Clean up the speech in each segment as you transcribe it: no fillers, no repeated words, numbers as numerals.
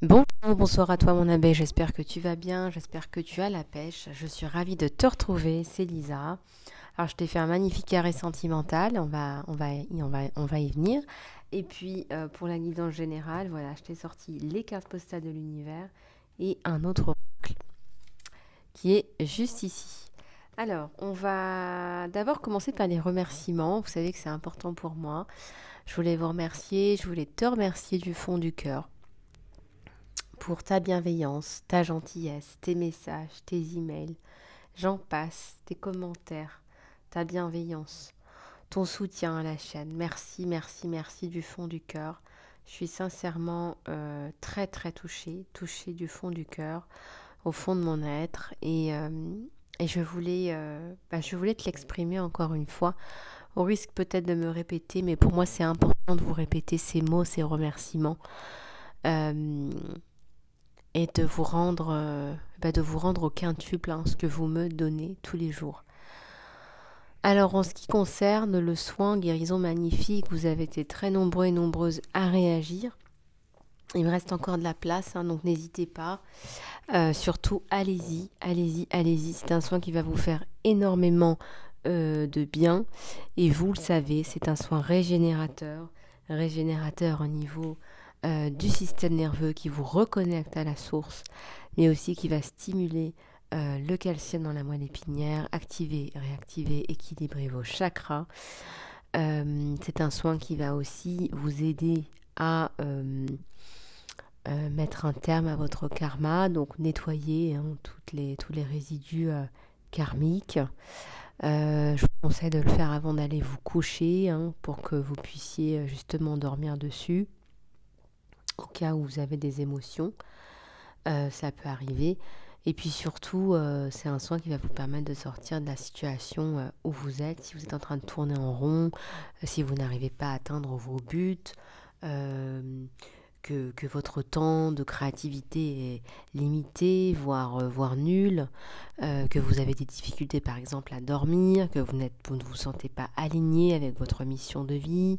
Bonjour, bonsoir à toi mon abeille, j'espère que tu vas bien, j'espère que tu as la pêche. Je suis ravie de te retrouver, c'est Lisa. Alors je t'ai fait un magnifique carré sentimental, on va y venir. Et puis pour la guidance générale, voilà, je t'ai sorti les cartes postales de l'univers et un autre oracle qui est juste ici. Alors, on va d'abord commencer par les remerciements. Vous savez que c'est important pour moi. Je voulais vous remercier, je voulais te remercier du fond du cœur pour ta bienveillance, ta gentillesse, tes messages, tes emails, j'en passe, tes commentaires, ta bienveillance, ton soutien à la chaîne. Merci, merci, merci du fond du cœur. Je suis sincèrement très, très touchée du fond du cœur, au fond de mon être. Et je voulais te l'exprimer encore une fois, au risque peut-être de me répéter, mais pour moi c'est important de vous répéter ces mots, ces remerciements. Euh, et de vous rendre au quintuple ce que vous me donnez tous les jours. Alors en ce qui concerne le soin guérison magnifique, vous avez été très nombreux et nombreuses à réagir. Il me reste encore de la place, donc n'hésitez pas. Surtout, allez-y, allez-y, allez-y. C'est un soin qui va vous faire énormément de bien. Et vous le savez, c'est un soin régénérateur au niveau du système nerveux qui vous reconnecte à la source, mais aussi qui va stimuler le calcium dans la moelle épinière, activer, réactiver, équilibrer vos chakras. C'est un soin qui va aussi vous aider à mettre un terme à votre karma, donc nettoyer tous les résidus karmiques. Je vous conseille de le faire avant d'aller vous coucher pour que vous puissiez justement dormir dessus. Au cas où vous avez des émotions, ça peut arriver. Et puis surtout, c'est un soin qui va vous permettre de sortir de la situation où vous êtes. Si vous êtes en train de tourner en rond, si vous n'arrivez pas à atteindre vos buts, que votre temps de créativité est limité, voire nul, que vous avez des difficultés par exemple à dormir, que vous ne vous sentez pas aligné avec votre mission de vie,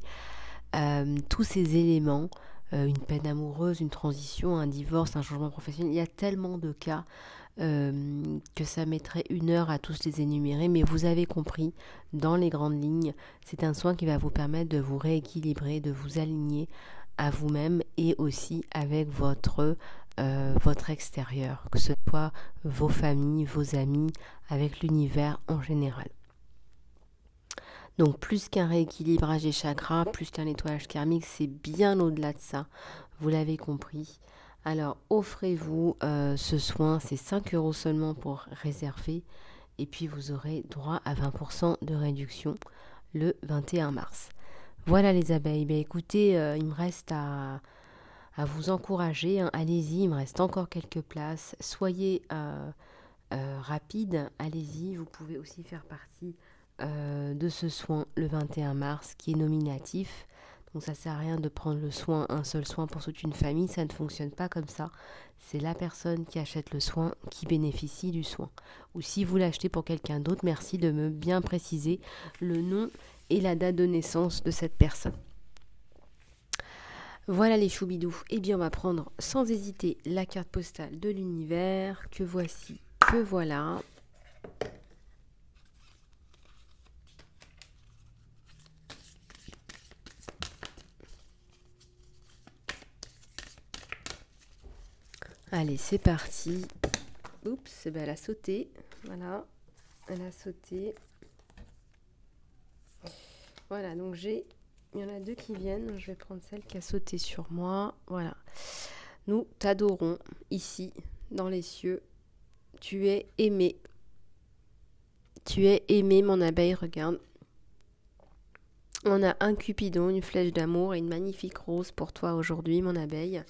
tous ces éléments, une peine amoureuse, une transition, un divorce, un changement professionnel, il y a tellement de cas que ça mettrait 1 heure à tous les énumérer, mais vous avez compris, dans les grandes lignes, c'est un soin qui va vous permettre de vous rééquilibrer, de vous aligner à vous-même et aussi avec votre extérieur, que ce soit vos familles, vos amis, avec l'univers en général. Donc plus qu'un rééquilibrage des chakras, plus qu'un nettoyage karmique, c'est bien au-delà de ça, vous l'avez compris. Alors offrez-vous ce soin, c'est 5 € seulement pour réserver, et puis vous aurez droit à 20% de réduction le 21 mars. Voilà les abeilles, écoutez, il me reste à vous encourager, allez-y, il me reste encore quelques places, soyez rapide, allez-y, vous pouvez aussi faire partie de ce soin le 21 mars qui est nominatif. Donc ça sert à rien de prendre un seul soin pour toute une famille, ça ne fonctionne pas comme ça. C'est la personne qui achète le soin qui bénéficie du soin. Ou si vous l'achetez pour quelqu'un d'autre, merci de me bien préciser le nom et la date de naissance de cette personne. Voilà les choubidous. Eh bien on va prendre sans hésiter la carte postale de l'univers que voici, que voilà. Allez, c'est parti. Oups, elle a sauté. Voilà, elle a sauté. Voilà, donc il y en a 2 qui viennent. Je vais prendre celle qui a sauté sur moi. Voilà. Nous t'adorons ici, dans les cieux. Tu es aimé. Tu es aimé, mon abeille, regarde. On a un cupidon, une flèche d'amour et une magnifique rose pour toi aujourd'hui, mon abeille.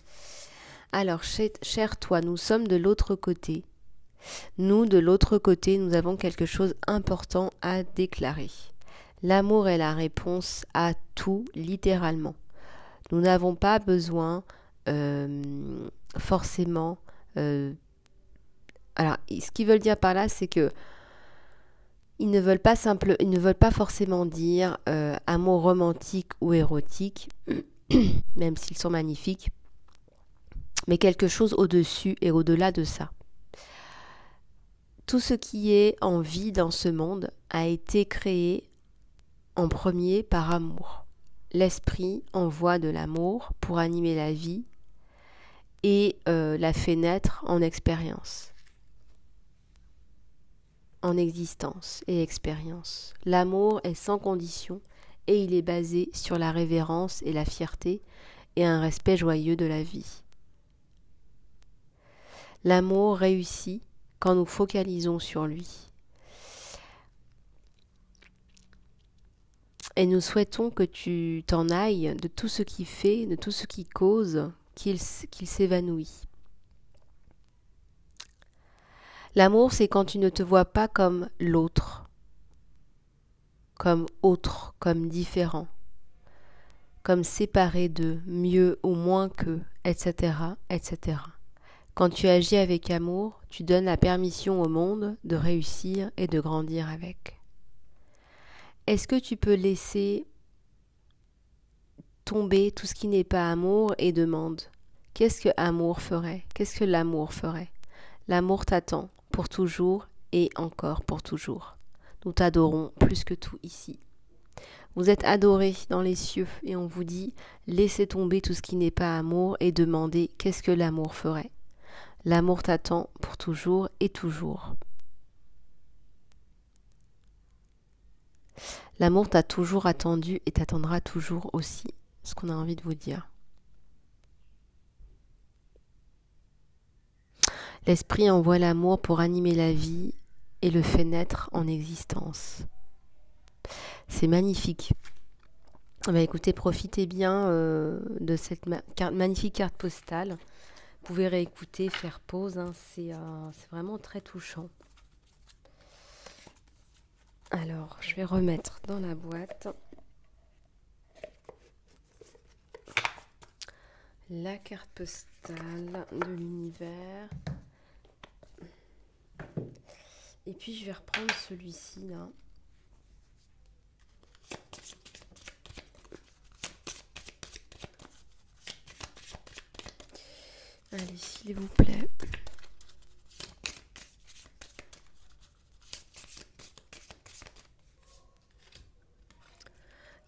Alors, cher toi, nous sommes de l'autre côté. Nous, de l'autre côté, nous avons quelque chose d'important à déclarer. L'amour est la réponse à tout, littéralement. Nous n'avons pas besoin forcément... alors, ce qu'ils veulent dire par là, c'est que ils ne veulent pas forcément dire amour romantique ou érotique, même s'ils sont magnifiques. mais quelque chose au-dessus et au-delà de ça. Tout ce qui est en vie dans ce monde a été créé en premier par amour. L'esprit envoie de l'amour pour animer la vie et la fait naître en expérience, en existence et expérience. L'amour est sans condition et il est basé sur la révérence et la fierté et un respect joyeux de la vie. L'amour réussit quand nous focalisons sur lui. Et nous souhaitons que tu t'en ailles de tout ce qui fait, de tout ce qui cause qu'il s'évanouit. L'amour, c'est quand tu ne te vois pas comme l'autre, comme autre, comme différent, comme séparé d'eux, mieux ou moins qu'eux, etc., etc. Quand tu agis avec amour, tu donnes la permission au monde de réussir et de grandir avec. Est-ce que tu peux laisser tomber tout ce qui n'est pas amour et demande qu'est-ce que amour ferait? Qu'est-ce que l'amour ferait? L'amour t'attend pour toujours et encore pour toujours. Nous t'adorons plus que tout ici. Vous êtes adorés dans les cieux et on vous dit laissez tomber tout ce qui n'est pas amour et demandez qu'est-ce que l'amour ferait? L'amour t'attend pour toujours et toujours. L'amour t'a toujours attendu et t'attendra toujours aussi, ce qu'on a envie de vous dire. L'esprit envoie l'amour pour animer la vie et le fait naître en existence. C'est magnifique. Écoutez, profitez bien de cette magnifique carte postale. Vous pouvez réécouter, faire pause, c'est vraiment très touchant. Alors, je vais remettre dans la boîte la carte postale de l'univers. Et puis, je vais reprendre celui-ci, là. Allez, s'il vous plaît.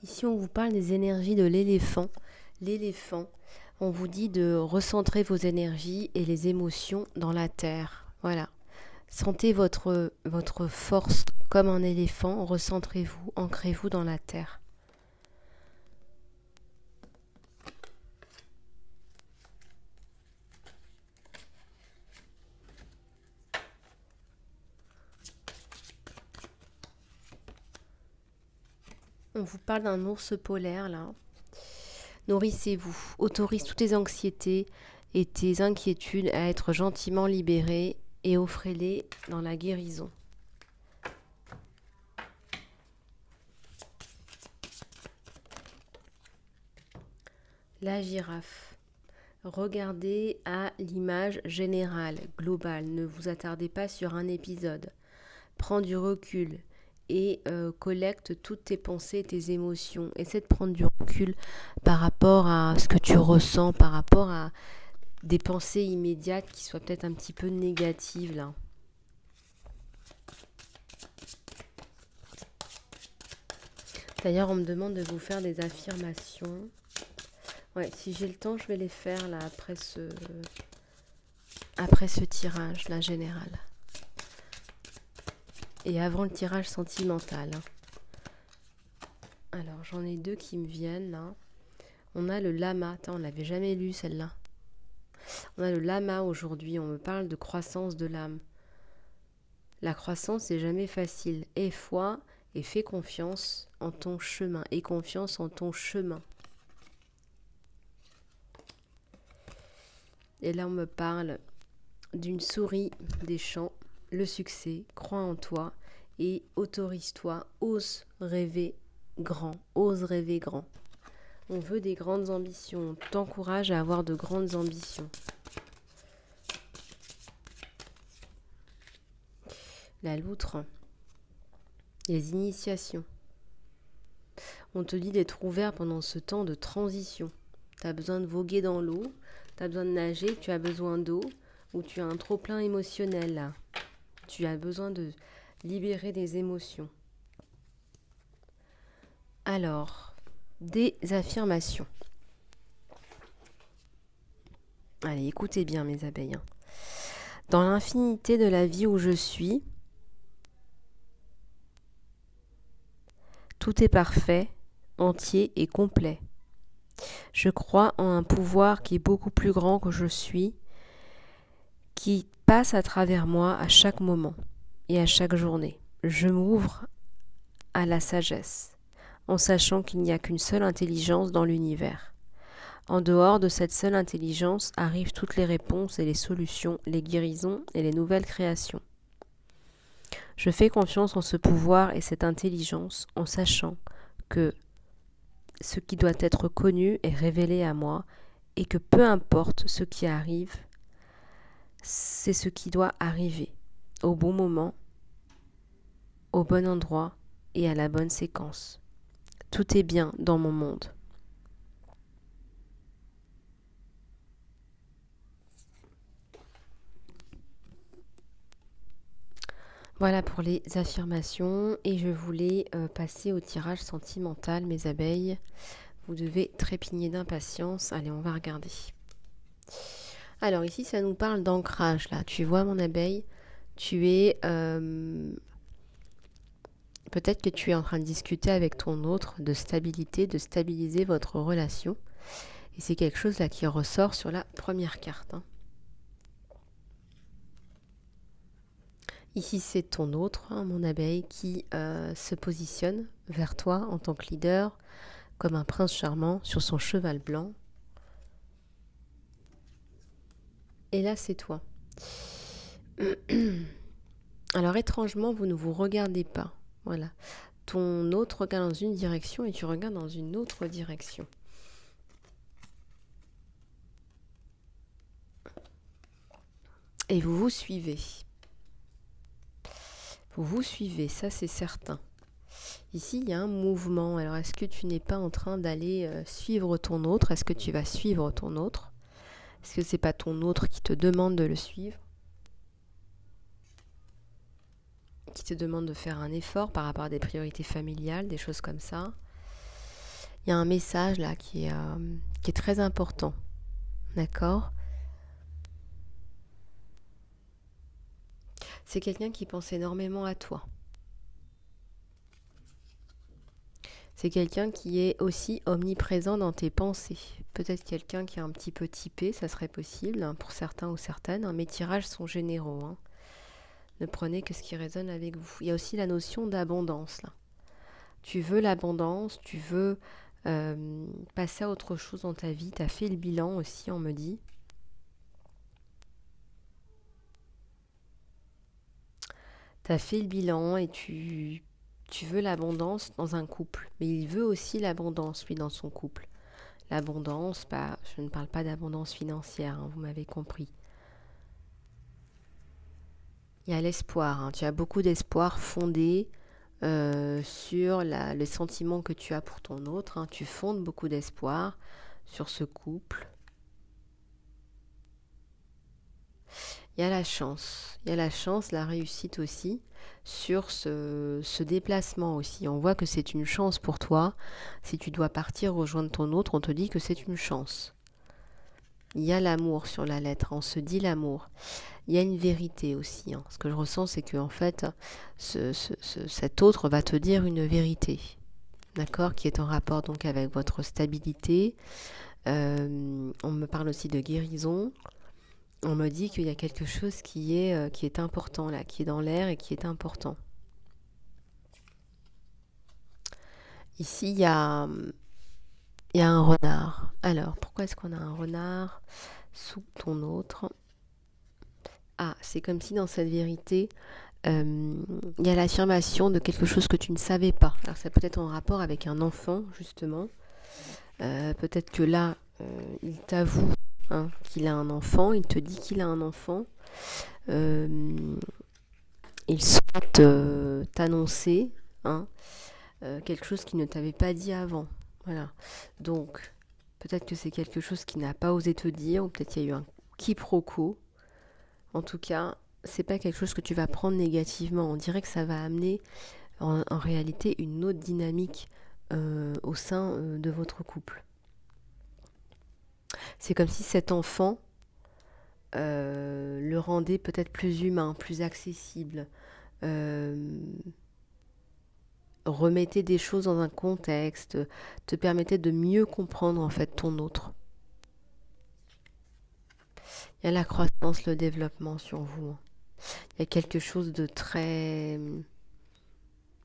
Ici, on vous parle des énergies de l'éléphant. L'éléphant, on vous dit de recentrer vos énergies et les émotions dans la terre. Voilà. Sentez votre force comme un éléphant. Recentrez-vous, ancrez-vous dans la terre. On vous parle d'un ours polaire, là. Nourrissez-vous, autorise toutes tes anxiétés et tes inquiétudes à être gentiment libérées et offrez-les dans la guérison. La girafe. Regardez à l'image générale, globale. Ne vous attardez pas sur un épisode. Prends du recul et collecte toutes tes pensées et tes émotions. Essaie de prendre du recul par rapport à ce que tu ressens, par rapport à des pensées immédiates qui soient peut-être un petit peu négatives là. D'ailleurs, on me demande de vous faire des affirmations. Ouais, si j'ai le temps, je vais les faire là après ce tirage là général. Et avant le tirage sentimental. Alors, j'en ai deux qui me viennent là. On a le lama. Attends, on l'avait jamais lu celle-là. On a le lama aujourd'hui. On me parle de croissance de l'âme. La croissance, c'est jamais facile. Aie foi et fais confiance en ton chemin. Aie confiance en ton chemin. Et là, on me parle d'une souris des champs. Le succès, crois en toi et autorise-toi, ose rêver grand, ose rêver grand. On veut des grandes ambitions, on t'encourage à avoir de grandes ambitions. La loutre, les initiations. On te dit d'être ouvert pendant ce temps de transition. Tu as besoin de voguer dans l'eau, Tu as besoin de nager, tu as besoin d'eau, ou tu as un trop-plein émotionnel là. Tu as besoin de libérer des émotions. Alors, des affirmations. Allez, écoutez bien mes abeilles. Dans l'infinité de la vie où je suis, tout est parfait, entier et complet. Je crois en un pouvoir qui est beaucoup plus grand que je suis, qui passe à travers moi à chaque moment et à chaque journée. Je m'ouvre à la sagesse, en sachant qu'il n'y a qu'une seule intelligence dans l'univers. En dehors de cette seule intelligence arrivent toutes les réponses et les solutions, les guérisons et les nouvelles créations. Je fais confiance en ce pouvoir et cette intelligence en sachant que ce qui doit être connu est révélé à moi et que peu importe ce qui arrive, c'est ce qui doit arriver au bon moment, au bon endroit et à la bonne séquence. Tout est bien dans mon monde. Voilà pour les affirmations et je voulais passer au tirage sentimental, mes abeilles. Vous devez trépigner d'impatience. Allez, on va regarder. Alors ici, ça nous parle d'ancrage là. Tu vois mon abeille, tu es... peut-être que tu es en train de discuter avec ton autre de stabilité, de stabiliser votre relation. Et c'est quelque chose là qui ressort sur la première carte. Ici, c'est ton autre, mon abeille, qui se positionne vers toi en tant que leader, comme un prince charmant sur son cheval blanc. Et là, c'est toi. Alors, étrangement, vous ne vous regardez pas. Voilà. Ton autre regarde dans une direction et tu regardes dans une autre direction. Et vous vous suivez. Vous vous suivez, ça c'est certain. Ici, il y a un mouvement. Alors, est-ce que tu n'es pas en train d'aller suivre ton autre? Est-ce que tu vas suivre ton autre? Est-ce que c'est pas ton autre qui te demande de le suivre? Qui te demande de faire un effort par rapport à des priorités familiales, des choses comme ça? Il y a un message là qui est très important. D'accord? C'est quelqu'un qui pense énormément à toi. C'est quelqu'un qui est aussi omniprésent dans tes pensées. Peut-être quelqu'un qui est un petit peu typé, ça serait possible, pour certains ou certaines. Mes tirages sont généraux. Ne prenez que ce qui résonne avec vous. Il y a aussi la notion d'abondance. Là. Tu veux l'abondance, tu veux passer à autre chose dans ta vie. Tu as fait le bilan aussi, on me dit. Tu as fait le bilan et tu veux l'abondance dans un couple. Mais il veut aussi l'abondance, lui, dans son couple. L'abondance, je ne parle pas d'abondance financière, vous m'avez compris. Il y a l'espoir, tu as beaucoup d'espoir fondé sur le sentiment que tu as pour ton autre. Tu fondes beaucoup d'espoir sur ce couple. Il y a la chance, la réussite aussi sur ce déplacement aussi. On voit que c'est une chance pour toi. Si tu dois partir rejoindre ton autre, on te dit que c'est une chance. Il y a l'amour sur la lettre, on se dit l'amour. Il y a une vérité aussi. Ce que je ressens, c'est que en fait, cet autre va te dire une vérité, d'accord, qui est en rapport donc avec votre stabilité. On me parle aussi de guérison. On me dit qu'il y a quelque chose qui est important là, qui est dans l'air et qui est important. Ici, il y a un renard. Alors, pourquoi est-ce qu'on a un renard sous ton autre? C'est comme si dans cette vérité, il y a l'affirmation de quelque chose que tu ne savais pas. Alors, ça peut être en rapport avec un enfant, justement. Peut-être que là, il t'avoue qu'il a un enfant, il te dit qu'il a un enfant. Il souhaite t'annoncer quelque chose qu'il ne t'avait pas dit avant. Voilà. Donc, Peut-être que c'est quelque chose qu'il n'a pas osé te dire, ou peut-être qu'il y a eu un quiproquo. En tout cas, c'est pas quelque chose que tu vas prendre négativement. On dirait que ça va amener en réalité une autre dynamique au sein de votre couple. C'est comme si cet enfant le rendait peut-être plus humain, plus accessible, euh, remettait des choses dans un contexte, te permettait de mieux comprendre en fait ton autre. Il y a la croissance, le développement sur vous. Il y a quelque chose de très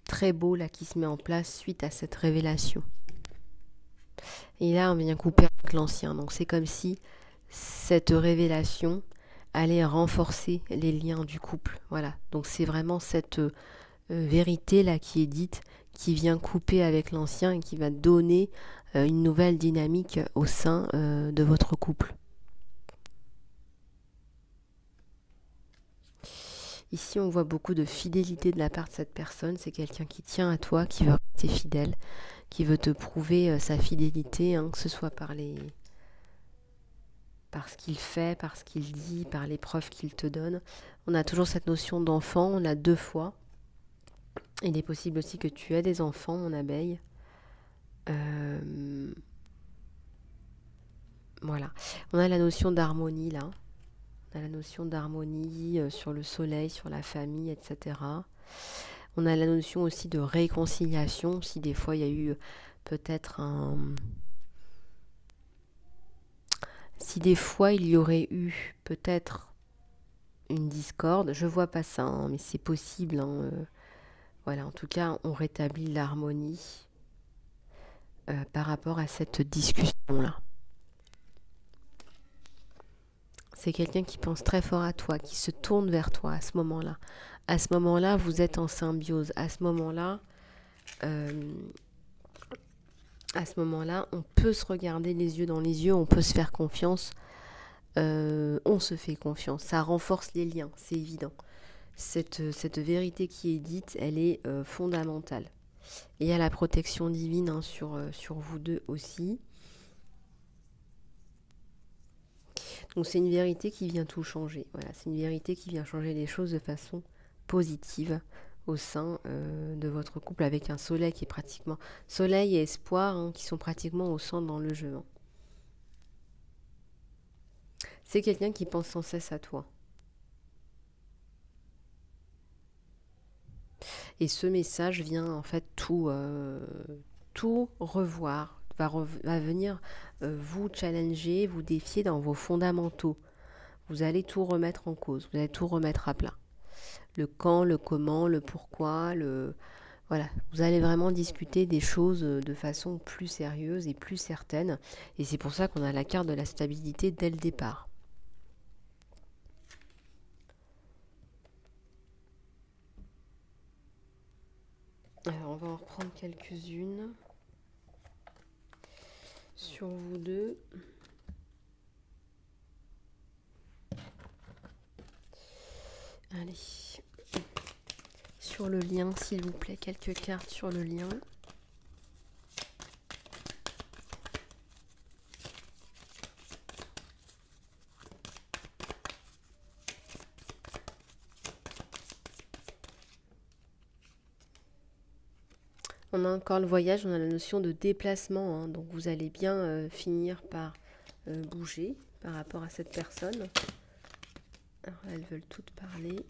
très beau là qui se met en place suite à cette révélation. Et là, on vient couper avec l'ancien. Donc c'est comme si cette révélation allait renforcer les liens du couple. Voilà. Donc c'est vraiment cette vérité là qui est dite, qui vient couper avec l'ancien et qui va donner une nouvelle dynamique au sein de votre couple. Ici, on voit beaucoup de fidélité de la part de cette personne. C'est quelqu'un qui tient à toi, qui veut rester fidèle, qui veut te prouver sa fidélité, hein, que ce soit par ce qu'il fait, par ce qu'il dit, par les preuves qu'il te donne. On a toujours cette notion d'enfant, on l'a deux fois. Il est possible aussi que tu aies des enfants, mon abeille. Voilà. On a la notion d'harmonie là. On a la notion d'harmonie sur le soleil, sur la famille, etc. On a la notion aussi de réconciliation, si des fois il y a eu peut-être un... Si des fois il y aurait eu peut-être une discorde, je vois pas ça, hein, mais c'est possible. Hein, voilà, en tout cas, on rétablit l'harmonie par rapport à cette discussion-là. C'est quelqu'un qui pense très fort à toi, qui se tourne vers toi à ce moment-là. À ce moment-là, vous êtes en symbiose. À ce moment-là, on peut se regarder les yeux dans les yeux, on peut se faire confiance. On se fait confiance. Ça renforce les liens, c'est évident. Cette vérité qui est dite, elle est fondamentale. Et il y a la protection divine hein, sur vous deux aussi. Donc c'est une vérité qui vient tout changer. Voilà, c'est une vérité qui vient changer les choses de façon positive au sein de votre couple avec un soleil qui est pratiquement... Soleil et espoir hein, qui sont pratiquement au centre dans le jeu. Hein. C'est quelqu'un qui pense sans cesse à toi. Et ce message vient en fait tout revoir, va venir vous challenger, vous défier dans vos fondamentaux. Vous allez tout remettre en cause, vous allez tout remettre à plat. Le quand, le comment, le pourquoi, voilà, vous allez vraiment discuter des choses de façon plus sérieuse et plus certaine. Et c'est pour ça qu'on a la carte de la stabilité dès le départ. Alors, on va en reprendre quelques-unes sur vous deux. Allez. Sur le lien, s'il vous plaît, quelques cartes sur le lien. On a encore le voyage, on a la notion de déplacement, hein, donc vous allez bien finir par bouger par rapport à cette personne. Alors elles veulent toutes parler.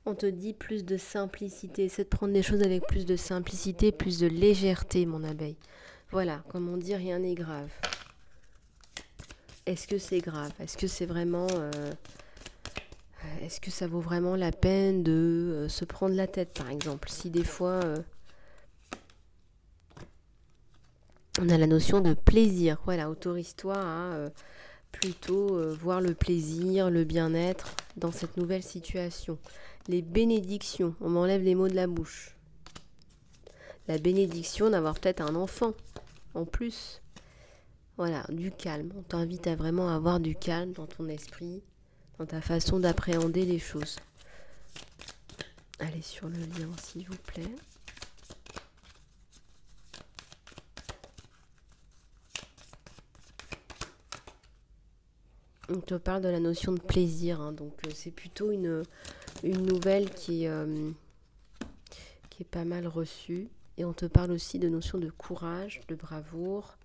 On te dit plus de simplicité, c'est de prendre les choses avec plus de simplicité, plus de légèreté, mon abeille. Voilà, comme on dit, rien n'est grave. Est-ce que c'est grave? Est-ce que c'est vraiment... est-ce que ça vaut vraiment la peine de se prendre la tête, par exemple? Si des fois... on a la notion de plaisir. Voilà, autorise-toi à plutôt voir le plaisir, le bien-être dans cette nouvelle situation. Les bénédictions, on m'enlève les mots de la bouche. La bénédiction d'avoir peut-être un enfant en plus. Voilà, du calme. On t'invite à vraiment avoir du calme dans ton esprit, dans ta façon d'appréhender les choses. Allez sur le lien, s'il vous plaît. On te parle de la notion de plaisir, hein, donc c'est plutôt une nouvelle qui est pas mal reçue. Et on te parle aussi de notion de courage, de bravoure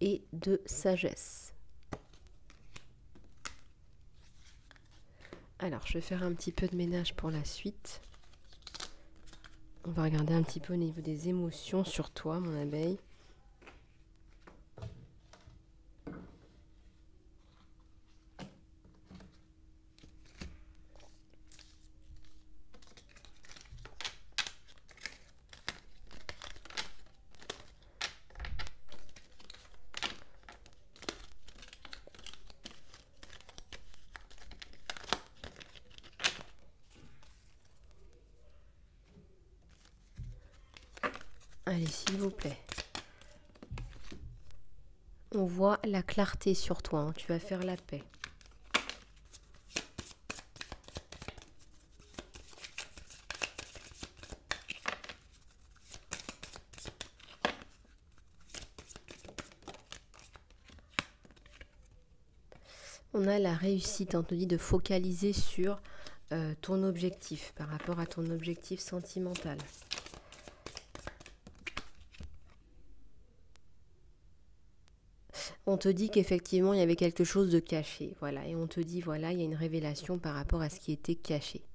et de sagesse. Alors, je vais faire un petit peu de ménage pour la suite. On va regarder un petit peu au niveau des émotions sur toi, mon abeille. Allez, s'il vous plaît. On voit la clarté sur toi, hein. Tu vas faire la paix. On a la réussite, on te dit de focaliser sur ton objectif, par rapport à ton objectif sentimental. On te dit qu'effectivement, il y avait quelque chose de caché, voilà, et on te dit, voilà, il y a une révélation par rapport à ce qui était caché.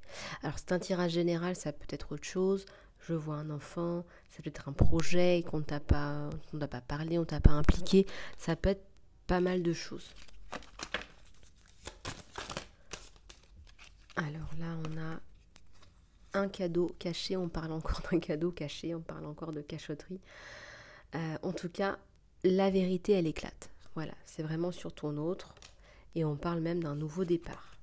Alors, c'est un tirage général, ça peut être autre chose. Je vois un enfant, ça peut être un projet qu'on t'a pas parlé, on t'a pas impliqué. Ça peut être pas mal de choses. Alors là, on a un cadeau caché, on parle encore d'un cadeau caché, on parle encore de cachotterie. En tout cas, la vérité, elle éclate. Voilà, c'est vraiment sur ton autre. Et on parle même d'un nouveau départ.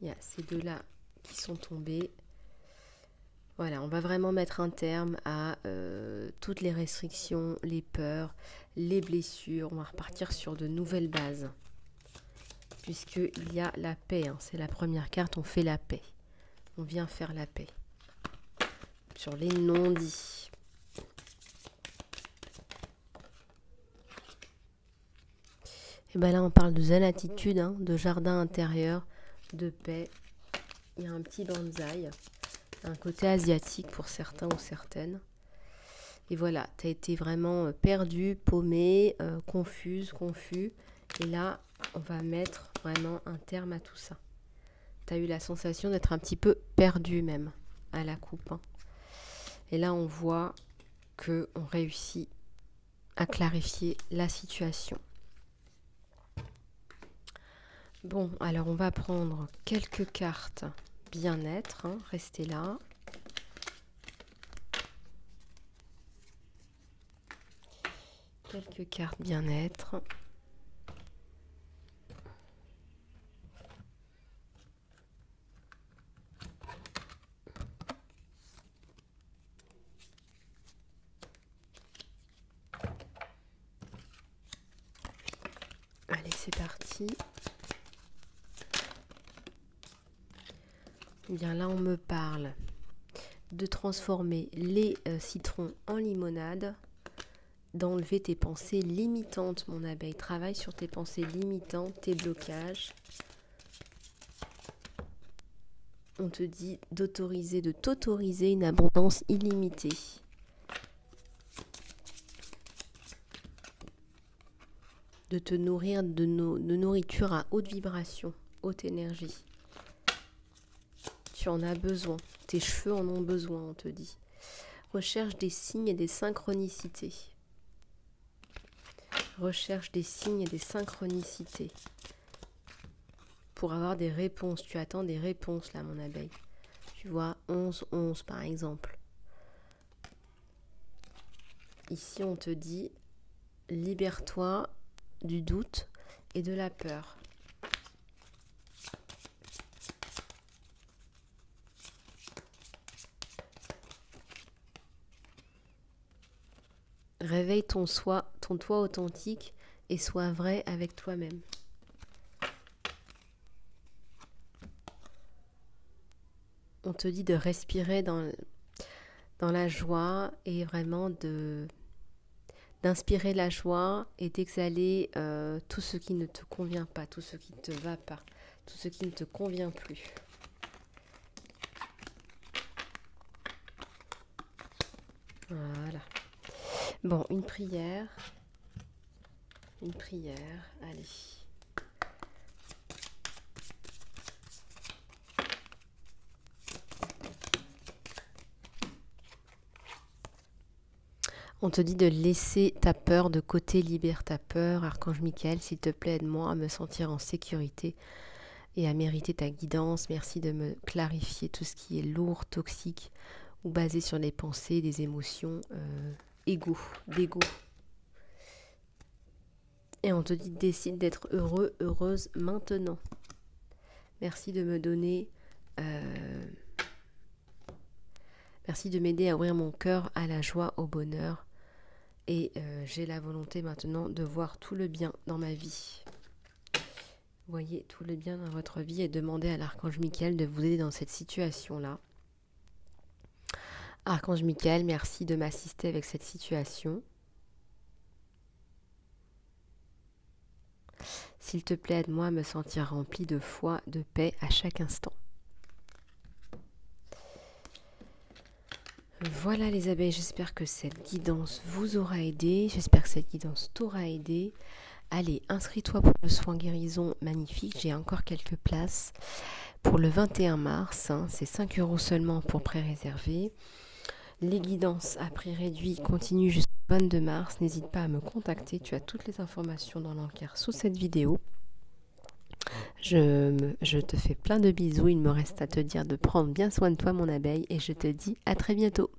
Il y a ces deux-là qui sont tombés. Voilà, on va vraiment mettre un terme à toutes les restrictions, les peurs, les blessures. On va repartir sur de nouvelles bases. Puisqu'il y a la paix, hein. C'est la première carte, on fait la paix. On vient faire la paix. Sur les non-dits. Et bien là, on parle de zen attitude, hein, de jardin intérieur, de paix. Il y a un petit bonsaï, un côté asiatique pour certains ou certaines. Et voilà, tu as été vraiment perdu, paumé, confuse, confus. Et là, on va mettre vraiment un terme à tout ça. Tu as eu la sensation d'être un petit peu perdu même à la coupe, hein. Et là, on voit qu'on réussit à clarifier la situation. Bon, alors on va prendre quelques cartes bien-être, hein, restez là. Quelques cartes bien-être. Allez, c'est parti. Bien là, on me parle de transformer les citrons en limonade, d'enlever tes pensées limitantes, mon abeille. Travaille sur tes pensées limitantes, tes blocages. On te dit d'autoriser, de t'autoriser une abondance illimitée. De te nourrir de nourriture à haute vibration, haute énergie. Tu en as besoin. Tes cheveux en ont besoin, on te dit. Recherche des signes et des synchronicités. Recherche des signes et des synchronicités. Pour avoir des réponses. Tu attends des réponses là, mon abeille. Tu vois, 11-11 par exemple. Ici, on te dit, libère-toi du doute et de la peur. Réveille ton toi authentique et sois vrai avec toi-même. On te dit de respirer dans la joie et vraiment d'inspirer la joie et d'exhaler tout ce qui ne te convient pas, tout ce qui ne te va pas, tout ce qui ne te convient plus. Voilà. Bon, une prière. Allez. On te dit de laisser ta peur de côté, libère ta peur. Archange Michael, s'il te plaît, aide-moi à me sentir en sécurité et à mériter ta guidance. Merci de me clarifier tout ce qui est lourd, toxique ou basé sur les pensées, des émotions, d'ego. Et on te dit décide d'être heureux, heureuse maintenant. Merci de me donner... merci de m'aider à ouvrir mon cœur à la joie, au bonheur. Et j'ai la volonté maintenant de voir tout le bien dans ma vie. Voyez tout le bien dans votre vie et demandez à l'Archange Michael de vous aider dans cette situation-là. Archange Michael, merci de m'assister avec cette situation. S'il te plaît, aide-moi à me sentir rempli de foi, de paix à chaque instant. Voilà les abeilles, j'espère que cette guidance vous aura aidé. J'espère que cette guidance t'aura aidé. Allez, inscris-toi pour le soin guérison magnifique. J'ai encore quelques places pour le 21 mars. C'est 5 € seulement pour pré-réservé. Les guidances à prix réduit continuent jusqu'au 22 mars. N'hésite pas à me contacter. Tu as toutes les informations dans l'encart sous cette vidéo. Je te fais plein de bisous. Il me reste à te dire de prendre bien soin de toi, mon abeille. Et je te dis à très bientôt.